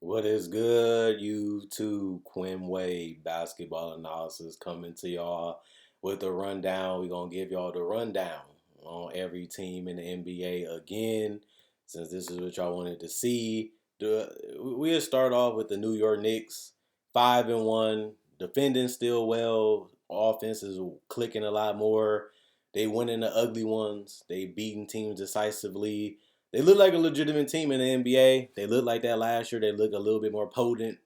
What is good, YouTube? Quinn Wade basketball analysis coming to y'all with the rundown. We're gonna give y'all the rundown on every team in the NBA again, since this is what y'all wanted to see. We'll start off with the New York Knicks, 5-1, defending still well. Offense is clicking a lot more. They winning the ugly ones. They beating teams decisively. They look like a legitimate team in the NBA. They look like that last year. They look a little bit more potent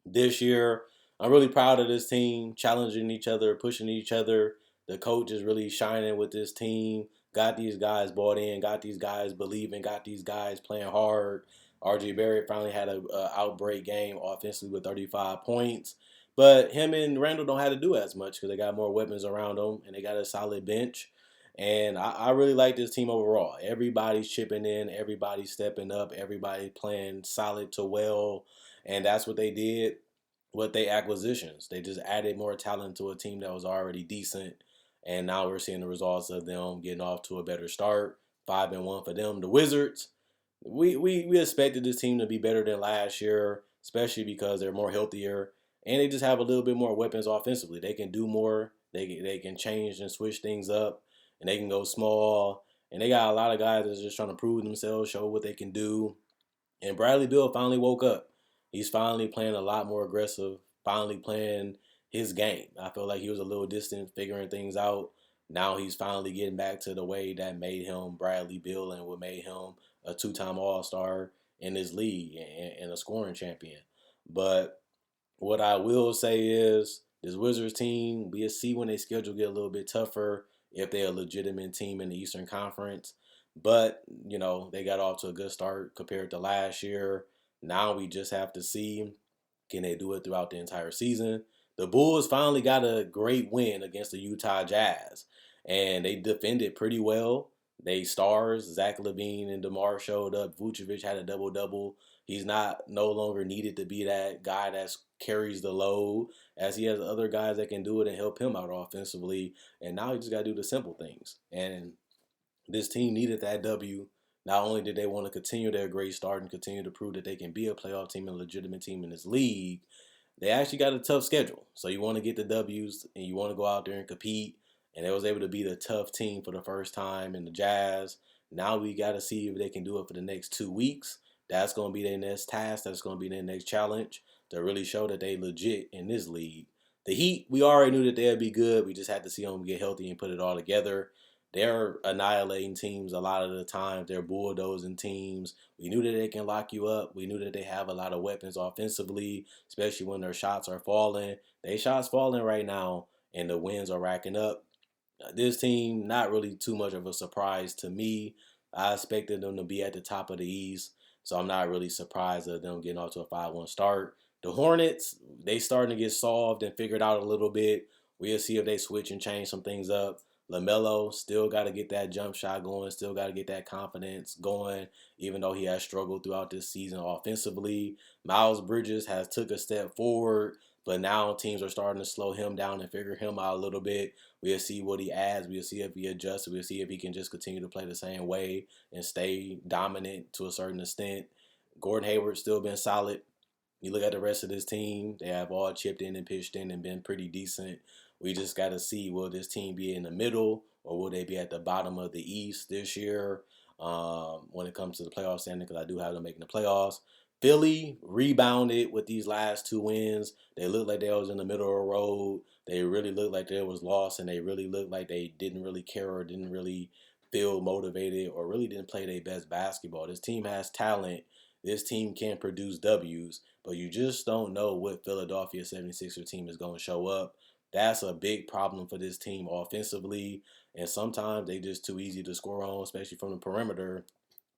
this year. I'm really proud of this team, challenging each other, pushing each other. The coach is really shining with this team. Got these guys bought in, got these guys believing, got these guys playing hard. RJ Barrett finally had a outbreak game offensively with 35 points. But him and Randall don't have to do as much because they got more weapons around them and they got a solid bench. And I really like this team overall. Everybody's chipping in, everybody's stepping up, everybody playing solid to well. And that's what they did with their acquisitions. They just added more talent to a team that was already decent. And now we're seeing the results of them getting off to a better start. 5-1 for them. The Wizards, we expected this team to be better than last year, especially because they're more healthier. And they just have a little bit more weapons offensively. They can do more. They can change and switch things up and they can go small. And they got a lot of guys that's just trying to prove themselves, show what they can do. And Bradley Beal finally woke up. He's finally playing a lot more aggressive, finally playing his game. I feel like he was a little distant figuring things out. Now he's finally getting back to the way that made him Bradley Beal and what made him a two-time All-Star in this league and a scoring champion. But what I will say is this Wizards team, we'll see when they schedule get a little bit tougher if they're a legitimate team in the Eastern Conference. But, they got off to a good start compared to last year. Now we just have to see can they do it throughout the entire season. The Bulls finally got a great win against the Utah Jazz, and they defended pretty well. They stars, Zach LaVine and DeMar showed up. Vucevic had a double-double. He's not no longer needed to be that guy that carries the load, as he has other guys that can do it and help him out offensively. And now he just got to do the simple things. And this team needed that W. Not only did they want to continue their great start and continue to prove that they can be a playoff team and a legitimate team in this league, they actually got a tough schedule. So you want to get the W's and you want to go out there and compete. And they was able to beat a tough team for the first time in the Jazz. Now we got to see if they can do it for the next 2 weeks. That's going to be their next task. That's going to be their next challenge to really show that they legit in this league. The Heat, we already knew that they'd be good. We just had to see them get healthy and put it all together. They're annihilating teams a lot of the time. They're bulldozing teams. We knew that they can lock you up. We knew that they have a lot of weapons offensively, especially when their shots are falling. They shots falling right now, and the wins are racking up. This team, not really too much of a surprise to me. I expected them to be at the top of the East, so I'm not really surprised at them getting off to a 5-1 start. The Hornets, they starting to get solved and figured out a little bit. We'll see if they switch and change some things up. LaMelo still got to get that jump shot going, still got to get that confidence going, even though he has struggled throughout this season offensively. Miles Bridges has took a step forward, but now teams are starting to slow him down and figure him out a little bit. We'll see what he adds. We'll see if he adjusts. We'll see if he can just continue to play the same way and stay dominant to a certain extent. Gordon Hayward's still been solid. You look at the rest of this team, they have all chipped in and pitched in and been pretty decent. We just got to see, will this team be in the middle or will they be at the bottom of the East this year when it comes to the playoff standing, because I do have them making the playoffs. Philly rebounded with these last 2 wins. They looked like they was in the middle of the road. They really looked like they was lost, and they really looked like they didn't really care or didn't really feel motivated or really didn't play their best basketball. This team has talent. This team can produce W's, but you just don't know what Philadelphia 76er team is going to show up. That's a big problem for this team offensively, and sometimes they just too easy to score on, especially from the perimeter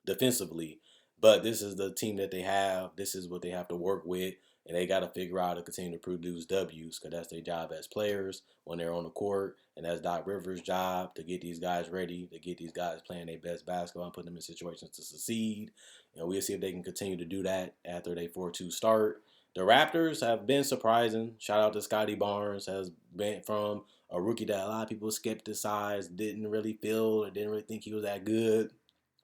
defensively. But this is the team that they have. This is what they have to work with, and they got to figure out to continue to produce W's because that's their job as players when they're on the court, and that's Doc Rivers' job to get these guys ready, to get these guys playing their best basketball and put them in situations to succeed. And we'll see if they can continue to do that after they 4-2 start. The Raptors have been surprising. Shout out to Scotty Barnes, has been from a rookie that a lot of people skepticized, didn't really feel or didn't really think he was that good.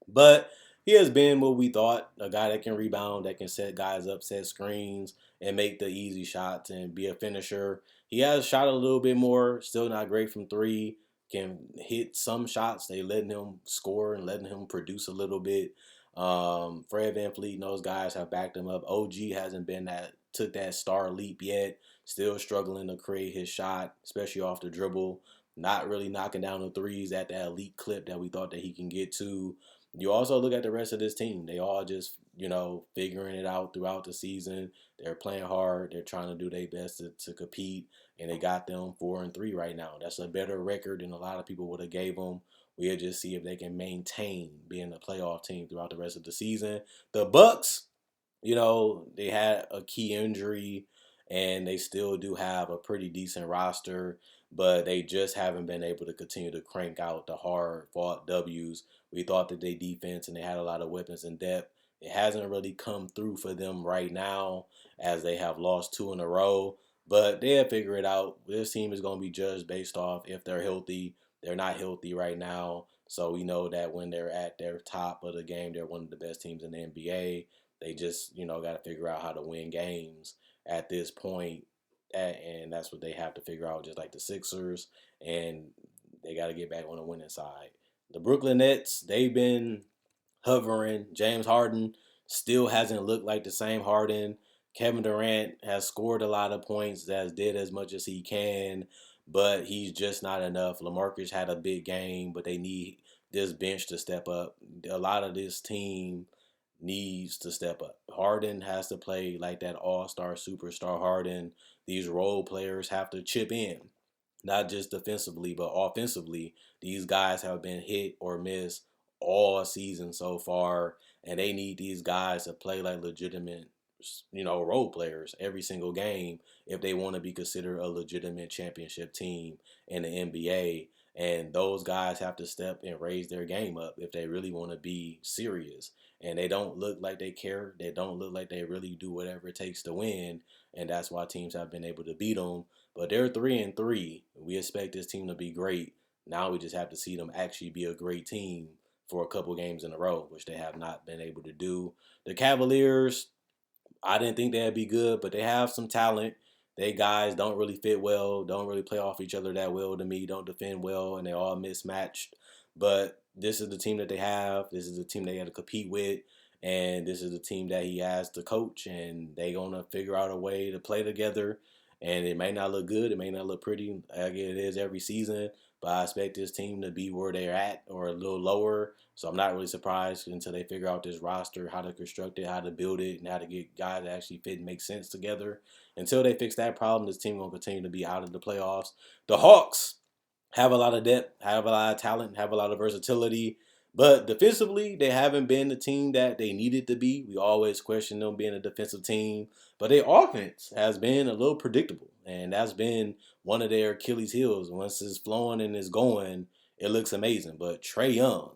But he has been what we thought, a guy that can rebound, that can set guys up, set screens, and make the easy shots and be a finisher. He has shot a little bit more, still not great from three, can hit some shots. They letting him score and letting him produce a little bit. Fred VanVleet and those guys have backed him up. OG hasn't been took that star leap yet. Still struggling to create his shot, especially off the dribble. Not really knocking down the threes at that elite clip that we thought that he can get to. You also look at the rest of this team. They all just, figuring it out throughout the season. They're playing hard. They're trying to do their best to compete, and they got them 4-3 right now. That's a better record than a lot of people would have gave them. We'll just see if they can maintain being a playoff team throughout the rest of the season. The Bucks, they had a key injury and they still do have a pretty decent roster, but they just haven't been able to continue to crank out the hard fought W's. We thought that they defense and they had a lot of weapons in depth. It hasn't really come through for them right now as they have lost 2 in a row, but they'll figure it out. This team is going to be judged based off if they're healthy. They're not healthy right now, so we know that when they're at their top of the game, they're one of the best teams in the NBA. They just, got to figure out how to win games at this point, and that's what they have to figure out, just like the Sixers, and they got to get back on the winning side. The Brooklyn Nets, they've been hovering. James Harden still hasn't looked like the same Harden. Kevin Durant has scored a lot of points, has did as much as he can, but he's just not enough. LaMarcus had a big game, but they need this bench to step up. A lot of this team needs to step up. Harden has to play like that all-star superstar Harden. These role players have to chip in, not just defensively, but offensively. These guys have been hit or miss all season so far, and they need these guys to play like legitimate, role players every single game if they want to be considered a legitimate championship team in the NBA. And those guys have to step and raise their game up if they really want to be serious. And they don't look like they care. They don't look like they really do whatever it takes to win. And that's why teams have been able to beat them. But they're 3-3. We expect this team to be great. Now we just have to see them actually be a great team for a couple games in a row, which they have not been able to do. The Cavaliers, I didn't think they'd be good, but they have some talent. They guys don't really fit well, don't really play off each other that well to me, don't defend well, and they're all mismatched. But this is the team that they have. This is the team they had to compete with, and this is the team that he has to coach, and they gonna figure out a way to play together. And it may not look good, it may not look pretty, like it is every season, but I expect this team to be where they're at or a little lower. So I'm not really surprised until they figure out this roster, how to construct it, how to build it, and how to get guys that actually fit and make sense together. Until they fix that problem, this team will continue to be out of the playoffs. The Hawks have a lot of depth, have a lot of talent, have a lot of versatility. But defensively, they haven't been the team that they needed to be. We always question them being a defensive team. But their offense has been a little predictable. And that's been one of their Achilles heels. Once it's flowing and it's going, it looks amazing. But Trae Young,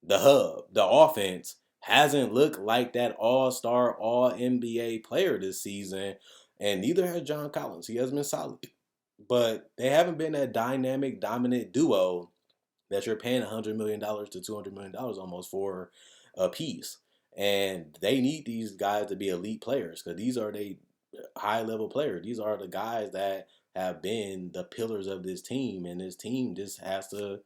the hub, the offense, hasn't looked like that all-star, all-NBA player this season. And neither has John Collins. He has been solid. But they haven't been that dynamic, dominant duo that you're paying $100 million to $200 million almost for a piece. And they need these guys to be elite players because these are the high level players. These are the guys that have been the pillars of this team, and this team just has to,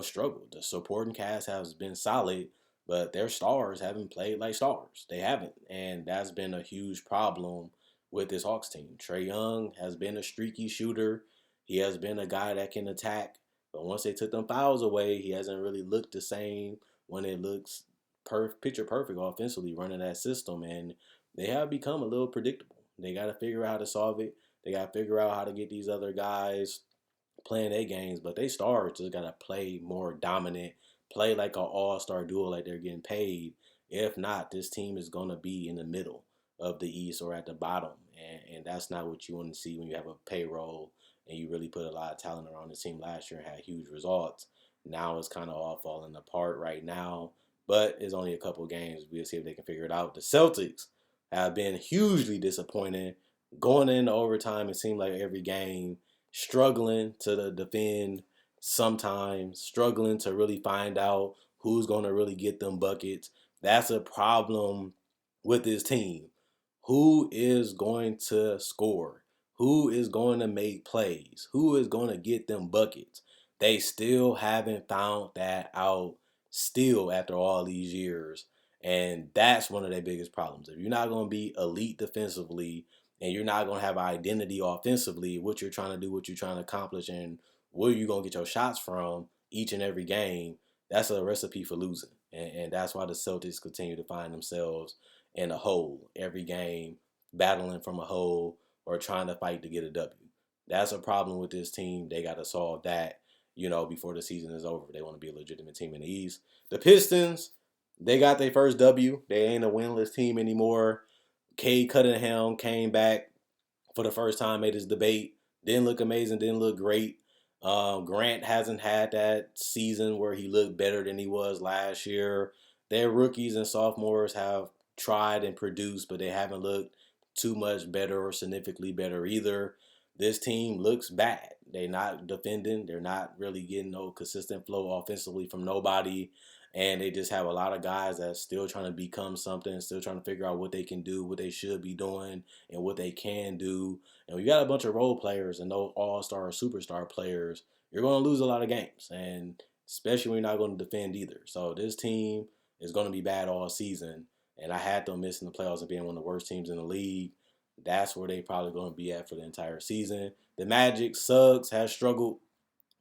struggle. The supporting cast has been solid, but their stars haven't played like stars. They haven't, and that's been a huge problem with this Hawks team. Trae Young has been a streaky shooter. He has been a guy that can attack, but once they took them fouls away, he hasn't really looked the same when it looks picture perfect offensively running that system, and they have become a little predictable. They got to figure out how to solve it. They got to figure out how to get these other guys playing their games, but they stars just got to play more dominant, play like an all-star duo like they're getting paid. If not, this team is going to be in the middle of the East or at the bottom, and that's not what you want to see when you have a payroll and you really put a lot of talent around the team last year and had huge results. Now it's kind of all falling apart right now, but it's only a couple of games. We'll see if they can figure it out. The Celtics have been hugely disappointing. Going into overtime, it seemed like every game, struggling to defend sometimes, struggling to really find out who's going to really get them buckets. That's a problem with this team. Who is going to score? Who is going to make plays? Who is going to get them buckets? They still haven't found that out still after all these years. And that's one of their biggest problems. If you're not going to be elite defensively and you're not going to have identity offensively, what you're trying to do, what you're trying to accomplish, and where you're going to get your shots from each and every game, that's a recipe for losing. And that's why the Celtics continue to find themselves in a hole every game, battling from a hole or trying to fight to get a W. That's a problem with this team. They got to solve that, before the season is over. They want to be a legitimate team in the East. The Pistons, they got their first W. They ain't a winless team anymore. Cade Cunningham came back for the first time, made his debate. Didn't look amazing, didn't look great. Grant hasn't had that season where he looked better than he was last year. Their rookies and sophomores have tried and produced, but they haven't looked too much better or significantly better either. This team looks bad. They're not defending. They're not really getting no consistent flow offensively from nobody. And they just have a lot of guys that's still trying to become something, still trying to figure out what they can do, what they should be doing, and what they can do. And we got a bunch of role players and no all-star or superstar players. You're going to lose a lot of games, and especially when you're not going to defend either. So this team is going to be bad all season, and I had them missing the playoffs and being one of the worst teams in the league. That's where they probably going to be at for the entire season. The Magic, Suggs has struggled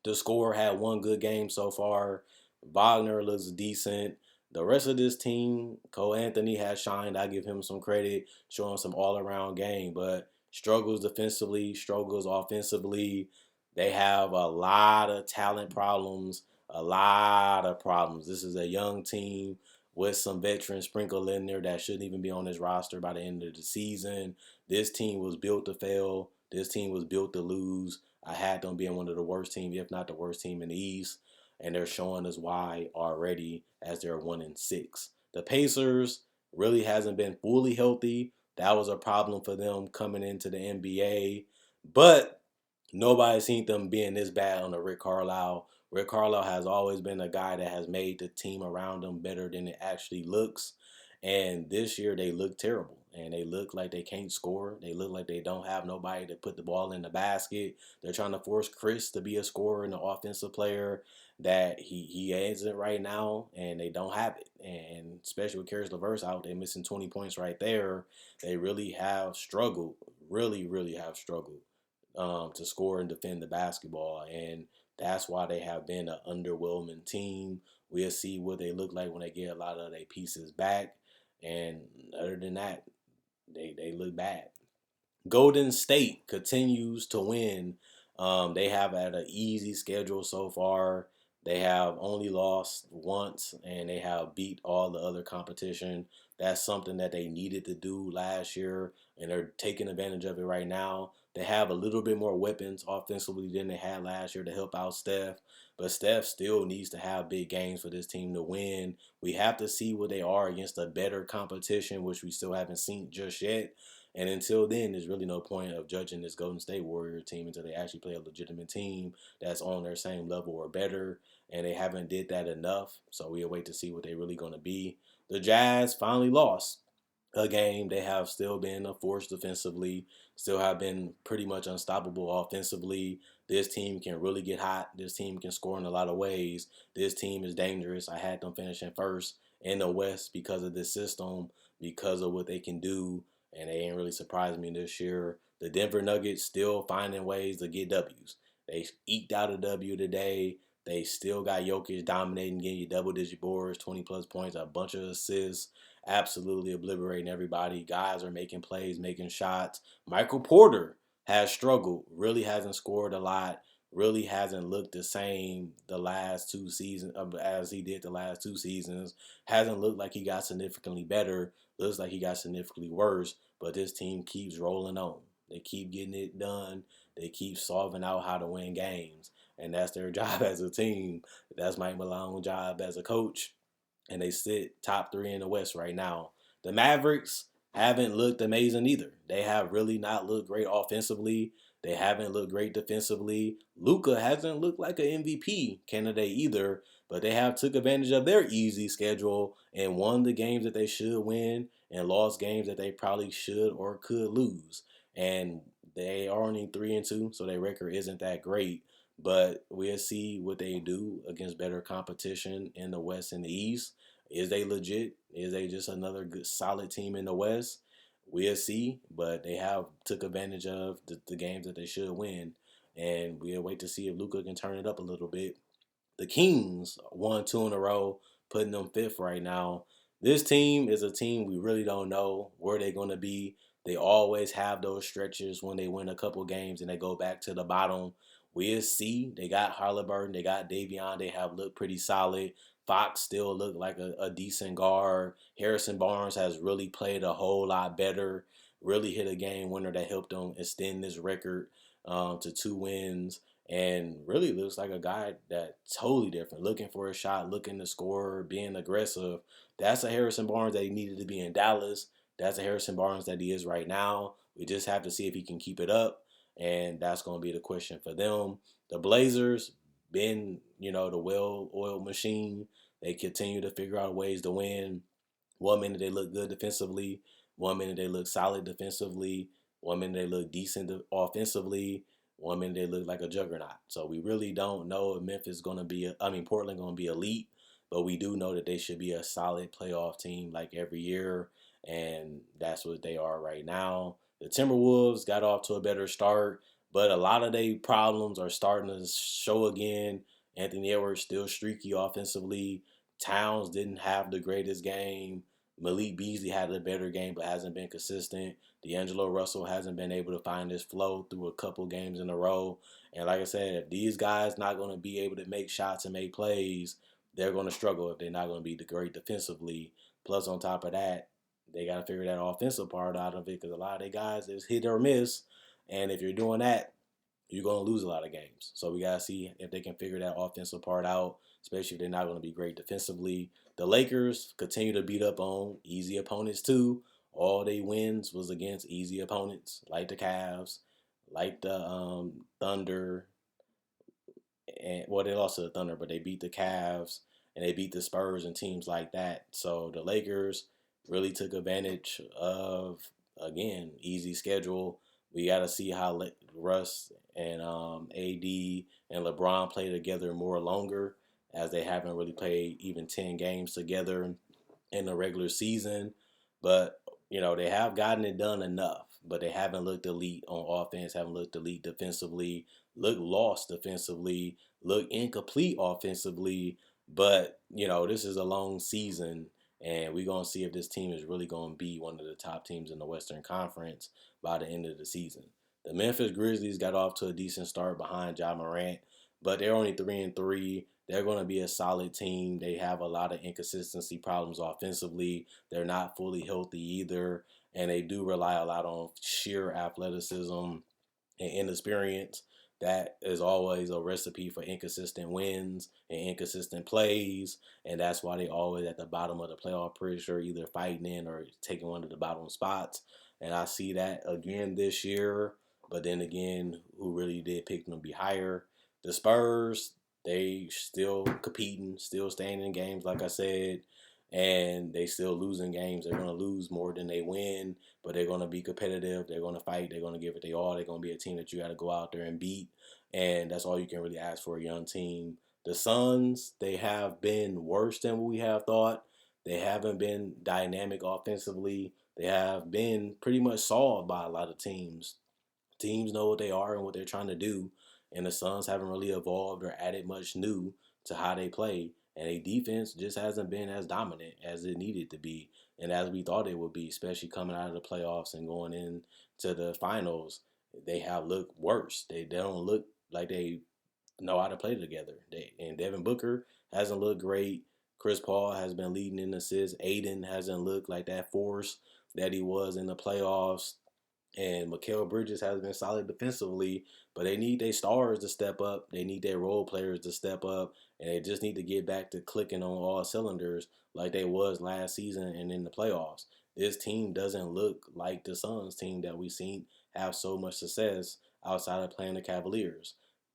to score, had one good game so far. Wagner looks decent. The rest of this team, Cole Anthony has shined. I give him some credit, showing some all-around game, but struggles defensively, struggles offensively. They have a lot of talent problems, a lot of problems. This is a young team with some veterans sprinkled in there that shouldn't even be on this roster by the end of the season. This team was built to fail. This team was built to lose. I had them being one of the worst teams, if not the worst team in the East, and they're showing us why already as they're 1-6. The Pacers really hasn't been fully healthy. That was a problem for them coming into the NBA, but nobody's seen them being this bad under Rick Carlisle. Rick Carlisle has always been a guy that has made the team around him better than it actually looks. And this year they look terrible. And they look like they can't score. They look like they don't have nobody to put the ball in the basket. They're trying to force Chris to be a scorer and an offensive player that he isn't right now, and they don't have it. And especially with Caris LeVert out, they're missing 20 points right there. They really have struggled, really, really have struggled to score and defend the basketball. And that's why they have been an underwhelming team. We'll see what they look like when they get a lot of their pieces back. And other than that, they look bad. Golden State continues to win. They have had an easy schedule so far. They have only lost once, and they have beat all the other competition. That's something that they needed to do last year, and they're taking advantage of it right now. They have a little bit more weapons offensively than they had last year to help out Steph, but Steph still needs to have big games for this team to win. We have to see what they are against a better competition, which we still haven't seen just yet. And until then, there's really no point of judging this Golden State Warrior team until they actually play a legitimate team that's on their same level or better. And they haven't did that enough. So we'll wait to see what they're really going to be. The Jazz finally lost a game. They have still been a force defensively, still have been pretty much unstoppable offensively. This team can really get hot. This team can score in a lot of ways. This team is dangerous. I had them finishing first in the West because of this system, because of what they can do, and they ain't really surprised me this year. The Denver Nuggets still finding ways to get W's. They eked out a W today. They still got Jokic dominating, getting you double-digit boards, 20-plus points, a bunch of assists, absolutely obliterating everybody. Guys are making plays, making shots. Michael Porter has struggled, really hasn't scored a lot, really hasn't looked the same the last two seasons as he did the last 2 seasons. Hasn't looked like he got significantly better. Looks like he got significantly worse, but this team keeps rolling on. They keep getting it done. They keep solving out how to win games, and that's their job as a team. That's Mike Malone's job as a coach, and they sit top 3 in the West right now. The Mavericks haven't looked amazing either. They have really not looked great offensively. They haven't looked great defensively. Luka hasn't looked like an MVP candidate either. but they have took advantage of their easy schedule and won the games that they should win and lost games that they probably should or could lose. And they are only 3-2, so their record isn't that great. But we'll see what they do against better competition in the West and the East. Is they legit? Is they just another good solid team in the West? We'll see. But they have took advantage of the games that they should win, and we'll wait to see if Luka can turn it up a little bit. The Kings won two in a row, putting them fifth right now. This team is a team we really don't know where they're going to be. They always have those stretches when they win a couple games and they go back to the bottom. We'll see. They got Halliburton, they got Davion. They have looked pretty solid. Fox still looked like a decent guard. Harrison Barnes has really played a whole lot better. Really hit a game winner that helped them extend this record to 2 wins, and really looks like a guy that totally different. Looking for a shot, looking to score, being aggressive. That's a Harrison Barnes that he needed to be in Dallas. That's a Harrison Barnes that he is right now. We just have to see if he can keep it up, and that's going to be the question for them. The Blazers been, the well-oiled machine. They continue to figure out ways to win. 1 minute they look good defensively. 1 minute they look solid defensively. 1 minute they look decent offensively. 1 minute they look like a juggernaut. So we really don't know if Memphis going to be, Portland going to be elite, but we do know that they should be a solid playoff team like every year, and that's what they are right now. The Timberwolves got off to a better start, but a lot of their problems are starting to show again. Anthony Edwards still streaky offensively. Towns didn't have the greatest game. Malik Beasley had a better game but hasn't been consistent. D'Angelo Russell hasn't been able to find his flow through a couple games in a row. And like I said, if these guys not going to be able to make shots and make plays, they're going to struggle if they're not going to be the great defensively. Plus, on top of that, they got to figure that offensive part out of it because a lot of their guys is hit or miss. And if you're doing that, you're going to lose a lot of games. So we got to see if they can figure that offensive part out, especially if they're not going to be great defensively. The Lakers continue to beat up on easy opponents too. All they wins was against easy opponents like the Cavs, like the Thunder, and well, they lost to the Thunder, but they beat the Cavs and they beat the Spurs and teams like that. So the Lakers really took advantage of, again, easy schedule. We got to see how Russ and AD and LeBron play together more longer, as they haven't really played even 10 games together in the regular season. But, they have gotten it done enough, but they haven't looked elite on offense, haven't looked elite defensively, look lost defensively, look incomplete offensively. But, this is a long season, and we're going to see if this team is really going to be one of the top teams in the Western Conference by the end of the season. The Memphis Grizzlies got off to a decent start behind Ja Morant, but they're only 3-3. They're going to be a solid team. They have a lot of inconsistency problems offensively. They're not fully healthy either, and they do rely a lot on sheer athleticism and inexperience. That is always a recipe for inconsistent wins and inconsistent plays, and that's why they always at the bottom of the playoff picture, either fighting in or taking one of the bottom spots. And I see that again this year. But then again, who really did pick them to be higher? The Spurs, they still competing, still staying in games, like I said, and they still losing games. They're going to lose more than they win, but they're going to be competitive. They're going to fight. They're going to give it their all. They're going to be a team that you got to go out there and beat, and that's all you can really ask for a young team. The Suns, they have been worse than what we have thought. They haven't been dynamic offensively. They have been pretty much solved by a lot of teams. Teams know what they are and what they're trying to do, and the Suns haven't really evolved or added much new to how they play. And a defense just hasn't been as dominant as it needed to be and as we thought it would be, especially coming out of the playoffs and going into the finals. They have looked worse. They don't look like they know how to play together. And Devin Booker hasn't looked great. Chris Paul has been leading in assists. Aiden hasn't looked like that force that he was in the playoffs. And Mikal Bridges has been solid defensively, but they need their stars to step up. They need their role players to step up, and they just need to get back to clicking on all cylinders like they was last season and in the playoffs. This team doesn't look like the Suns team that we've seen have so much success outside of playing the Cavaliers.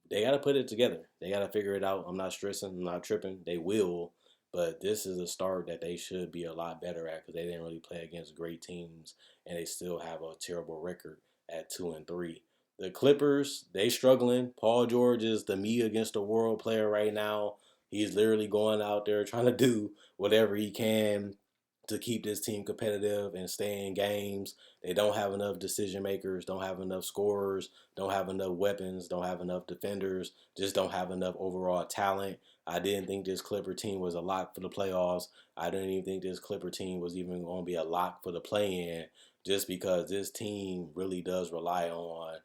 they got to put it together. They got to figure it out. I'm not stressing. I'm not tripping. They will. But this is a start that they should be a lot better at because they didn't really play against great teams and they still have a terrible record at 2-3. The Clippers, they struggling. Paul George is the me against the world player right now. He's literally going out there trying to do whatever he can to keep this team competitive and stay in games. They don't have enough decision makers, don't have enough scorers, don't have enough weapons, don't have enough defenders, just don't have enough overall talent. I didn't think this Clipper team was a lock for the playoffs. I didn't even think this Clipper team was even going to be a lock for the play-in just because this team really does rely on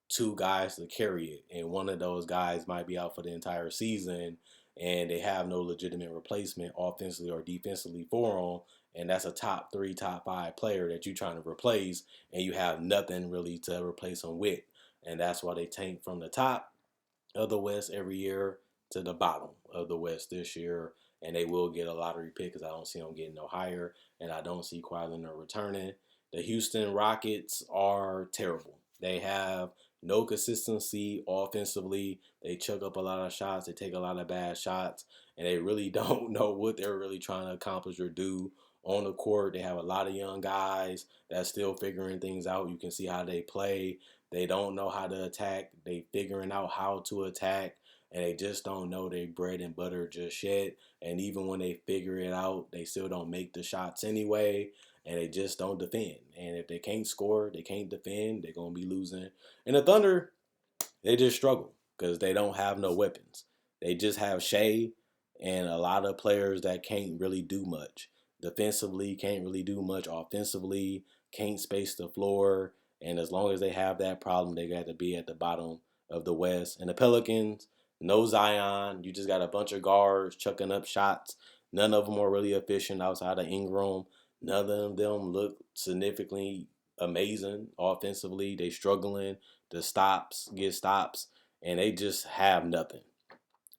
two guys to carry it, and one of those guys might be out for the entire season, and they have no legitimate replacement offensively or defensively for them. And that's a top three, top five player that you're trying to replace, and you have nothing really to replace them with. And that's why they tank from the top of the West every year to the bottom of the West this year. And they will get a lottery pick because I don't see them getting no higher, and I don't see Kawhi Leonard returning. The Houston Rockets are terrible. They have no consistency offensively. They chuck up a lot of shots. They take a lot of bad shots, and they really don't know what they're really trying to accomplish or do on the court. They have a lot of young guys that's still figuring things out. You can see how they play. They don't know how to attack. They figuring out how to attack, and they just don't know their bread and butter just yet. And even when they figure it out, they still don't make the shots anyway, and they just don't defend. And if they can't score, they can't defend, they're going to be losing. And the Thunder, they just struggle because they don't have no weapons. They just have Shea and a lot of players that can't really do much. Defensively, can't really do much. Offensively, can't space the floor. And as long as they have that problem, they got to be at the bottom of the West. And the Pelicans, no Zion. You just got a bunch of guards chucking up shots. None of them are really efficient outside of Ingram. None of them look significantly amazing offensively. They struggling to get stops, and they just have nothing.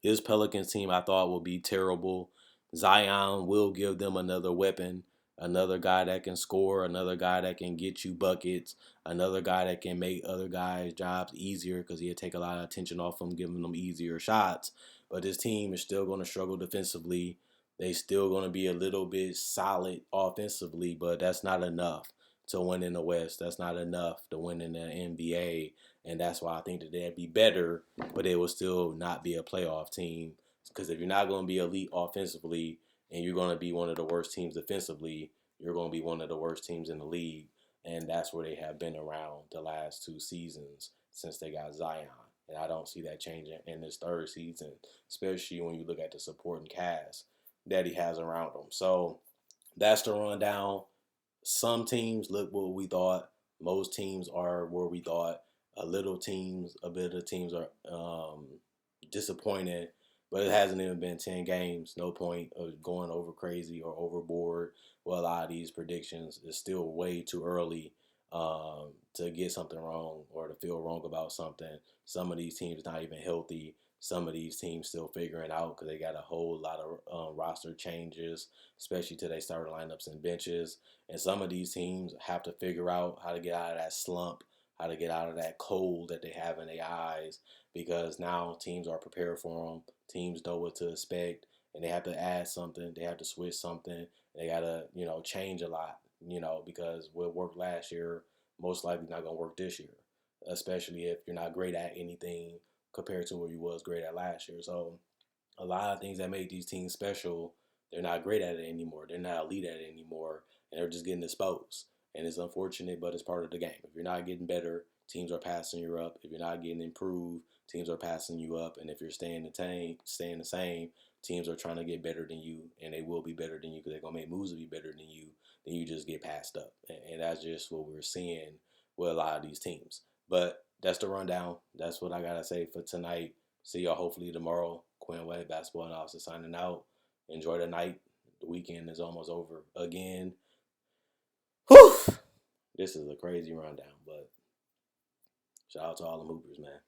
This Pelicans team I thought would be terrible. Zion will give them another weapon, another guy that can score, another guy that can get you buckets, another guy that can make other guys' jobs easier because he'll take a lot of attention off them, giving them easier shots. But this team is still going to struggle defensively. They still going to be a little bit solid offensively, but that's not enough to win in the West. That's not enough to win in the NBA. And that's why I think that they'd be better, but it will still not be a playoff team. Because if you're not going to be elite offensively and you're going to be one of the worst teams defensively, you're going to be one of the worst teams in the league. And that's where they have been around the last two seasons since they got Zion. And I don't see that changing in this third season, especially when you look at the supporting cast that he has around him. So that's the rundown. Some teams look what we thought. Most teams are where we thought. A bit of teams are disappointed, but it hasn't even been 10 games. No point of going over crazy or overboard with a lot of these predictions. It's still way too early to get something wrong or to feel wrong about something. Some of these teams not even healthy. Some of these teams still figuring out because they got a whole lot of roster changes, especially to their starter lineups and benches. And some of these teams have to figure out how to get out of that slump, how to get out of that cold that they have in their eyes, because now teams are prepared for them. Teams know what to expect, and they have to add something. They have to switch something. They got to, change a lot, because what worked last year most likely not going to work this year, especially if you're not great at anything compared to where you was great at last year. So a lot of things that made these teams special, they're not great at it anymore. They're not elite at it anymore, and they're just getting exposed. And it's unfortunate, but it's part of the game. If you're not getting better, teams are passing you up. If you're not getting improved, teams are passing you up. And if you're staying the same, teams are trying to get better than you, and they will be better than you because they're going to make moves to be better than you. Then you just get passed up. And that's just what we're seeing with a lot of these teams. But that's the rundown. That's what I got to say for tonight. See y'all hopefully tomorrow. Quinn Way, basketball analysis signing out. Enjoy the night. The weekend is almost over again. Whew! This is a crazy rundown, but shout out to all the Hoopers, man.